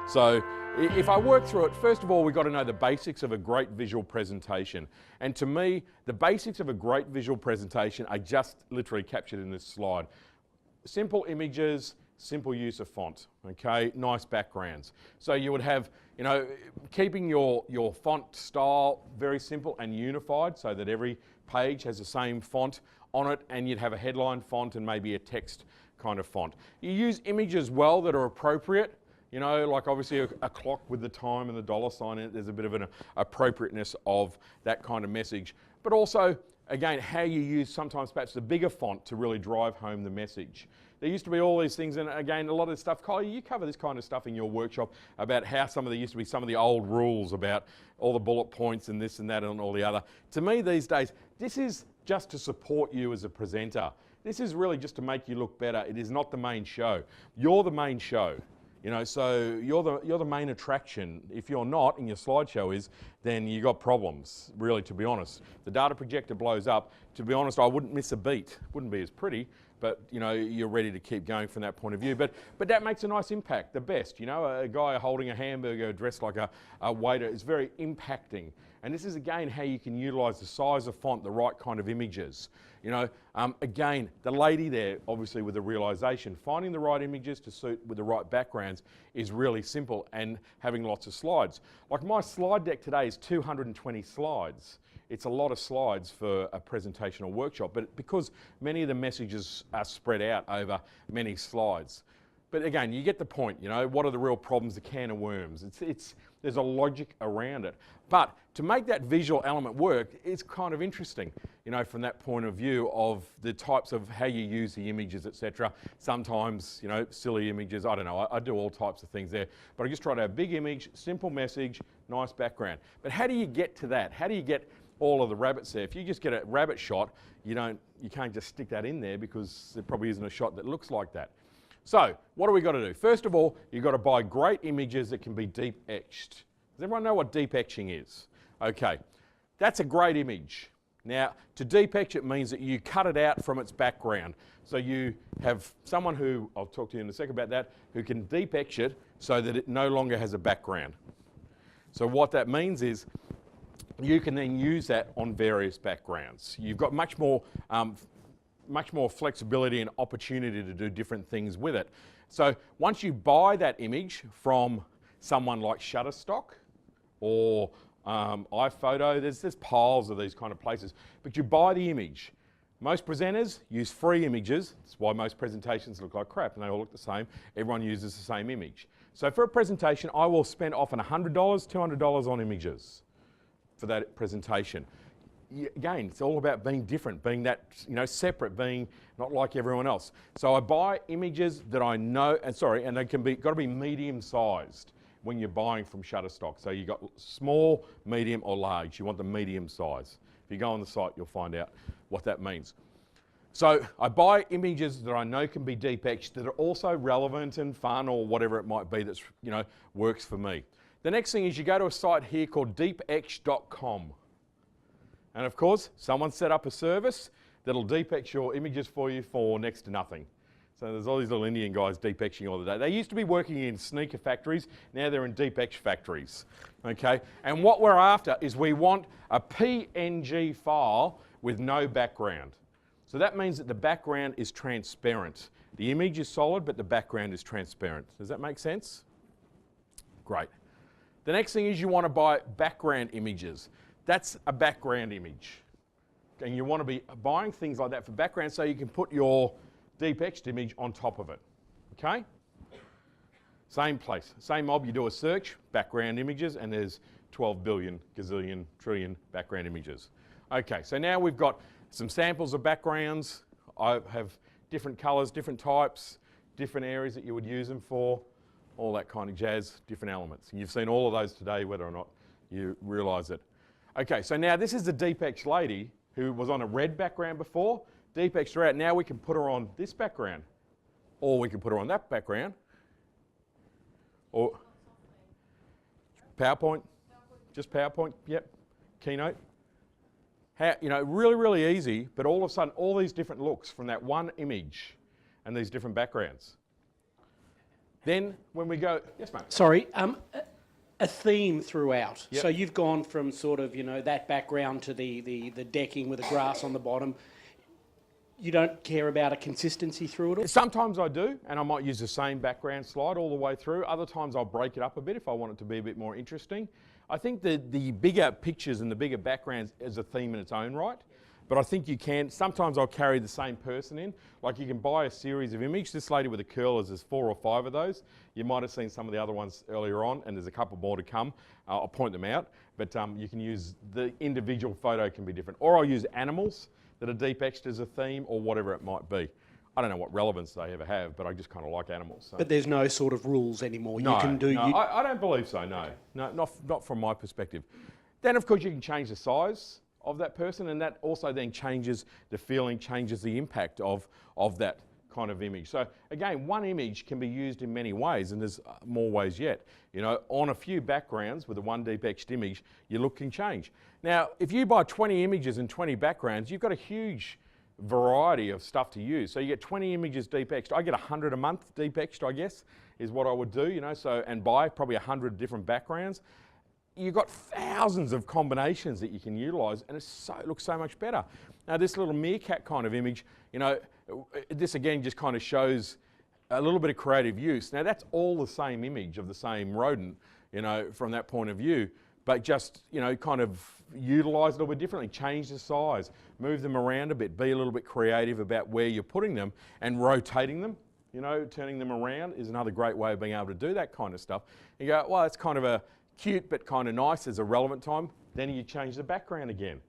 So if I work through it, first of all, we've got to know the basics of a great visual presentation. And to me, the basics of a great visual presentation are just literally captured in this slide. Simple images, simple use of font, okay, nice backgrounds. So you would have, you know, keeping your font style very simple and unified so that every page has the same font on it, and you'd have a headline font and maybe a text kind of font. You use images well that are appropriate, you know, like obviously a clock with the time and the dollar sign in it, there's a bit of an appropriateness of that kind of message. But also, again, how you use sometimes perhaps the bigger font to really drive home the message. There used to be all these things, and again, a lot of this stuff, Kylie, you cover this kind of stuff in your workshop about how there used to be some of the old rules about all the bullet points and this and that and all the other. To me these days, this is just to support you as a presenter. This is really just to make you look better. It is not the main show. You're the main show. You know, so you're the main attraction. If you're not, and your slideshow is, then you got problems, really, to be honest. The data projector blows up. To be honest, I wouldn't miss a beat. Wouldn't be as pretty, but you know, you're ready to keep going from that point of view. But that makes a nice impact, the best. You know, a guy holding a hamburger dressed like a waiter is very impacting. And this is again how you can utilize the size of font, the right kind of images. You know, again, the lady there, obviously with the realization, finding the right images to suit with the right backgrounds is really simple, and having lots of slides. Like my slide deck today is 220 slides. It's a lot of slides for a presentation or workshop, but because many of the messages are spread out over many slides. But again, you get the point, you know, what are the real problems, the can of worms? There's a logic around it. But to make that visual element work, it's kind of interesting, you know, from that point of view of the types of how you use the images, etc. Sometimes, you know, silly images, I don't know, I do all types of things there. But I just try to have a big image, simple message, nice background. But how do you get to that? How do you get all of the rabbits there? If you just get a rabbit shot, you can't just stick that in there because there probably isn't a shot that looks like that. So, what do we got to do? First of all, you've got to buy great images that can be deep etched. Does everyone know what deep etching is? Okay, that's a great image. Now, to deep etch it means that you cut it out from its background. So you have someone who, I'll talk to you in a second about that, who can deep etch it so that it no longer has a background. So what that means is you can then use that on various backgrounds. You've got much more flexibility and opportunity to do different things with it. So once you buy that image from someone like Shutterstock or iPhoto, there's piles of these kind of places, but you buy the image. Most presenters use free images. That's why most presentations look like crap and they all look the same. Everyone uses the same image. So for a presentation, I will spend often $100, $200 on images for that presentation. Again, it's all about being different, being that, you know, separate, being not like everyone else. So I buy images that I know, and they can be, got to be medium sized when you're buying from Shutterstock. So you've got small, medium or large. You want the medium size. If you go on the site, you'll find out what that means. So I buy images that I know can be deep etched that are also relevant and fun or whatever it might be that's, you know, works for me. The next thing is you go to a site here called deepetch.com. And of course, someone set up a service that'll deep etch your images for you for next to nothing. So there's all these little Indian guys deep etching all the day. They used to be working in sneaker factories, now they're in deep etch factories. Okay? And what we're after is we want a PNG file with no background. So that means that the background is transparent. The image is solid, but the background is transparent. Does that make sense? Great. The next thing is you want to buy background images. That's a background image. And you want to be buying things like that for background so you can put your deep etched image on top of it. Okay? Same place, same mob, you do a search, background images, and there's 12 billion, gazillion, trillion background images. Okay, so now we've got some samples of backgrounds. I have different colours, different types, different areas that you would use them for, all that kind of jazz, different elements. And you've seen all of those today, whether or not you realise it. Okay, so now this is the deep etched lady who was on a red background before. Deep etched her out. Now we can put her on this background, or we can put her on that background, or PowerPoint, just PowerPoint. Yep, Keynote. You know, really, really easy. But all of a sudden, all these different looks from that one image, and these different backgrounds. Then when we go, yes mate. Sorry, a theme throughout. Yep. So you've gone from sort of, you know, that background to the decking with the grass on the bottom. You don't care about a consistency through it all? Sometimes I do, and I might use the same background slide all the way through. Other times I'll break it up a bit if I want it to be a bit more interesting. I think the bigger pictures and the bigger backgrounds is a theme in its own right. But I think you can, sometimes I'll carry the same person in. Like you can buy a series of images. This lady with the curlers, there's 4 or 5 of those. You might have seen some of the other ones earlier on, and there's a couple more to come. I'll point them out. But you can use, the individual photo can be different. Or I'll use animals that are deep etched as a theme, or whatever it might be. I don't know what relevance they ever have, but I just kind of like animals. So. But there's no sort of rules anymore. No, you can do. No, I don't believe so. No, no, not from my perspective. Then, of course, you can change the size of that person, and that also then changes the feeling, changes the impact of that kind of image. So again, one image can be used in many ways, and there's more ways yet. You know, on a few backgrounds with a one deep etched image, your look can change. Now, if you buy 20 images and 20 backgrounds, you've got a huge variety of stuff to use. So you get 20 images deep etched. I get 100 a month deep etched, I guess, is what I would do, you know, so, and buy probably 100 different backgrounds. You've got thousands of combinations that you can utilise, and it looks so much better. Now this little meerkat kind of image, you know, this again just kind of shows a little bit of creative use. Now that's all the same image of the same rodent, you know, from that point of view, but just, you know, kind of utilise it a little bit differently, change the size, move them around a bit, be a little bit creative about where you're putting them, and rotating them, you know, turning them around is another great way of being able to do that kind of stuff. You go, well, that's kind of a cute but kind of nice as a relevant time. Then you change the background again.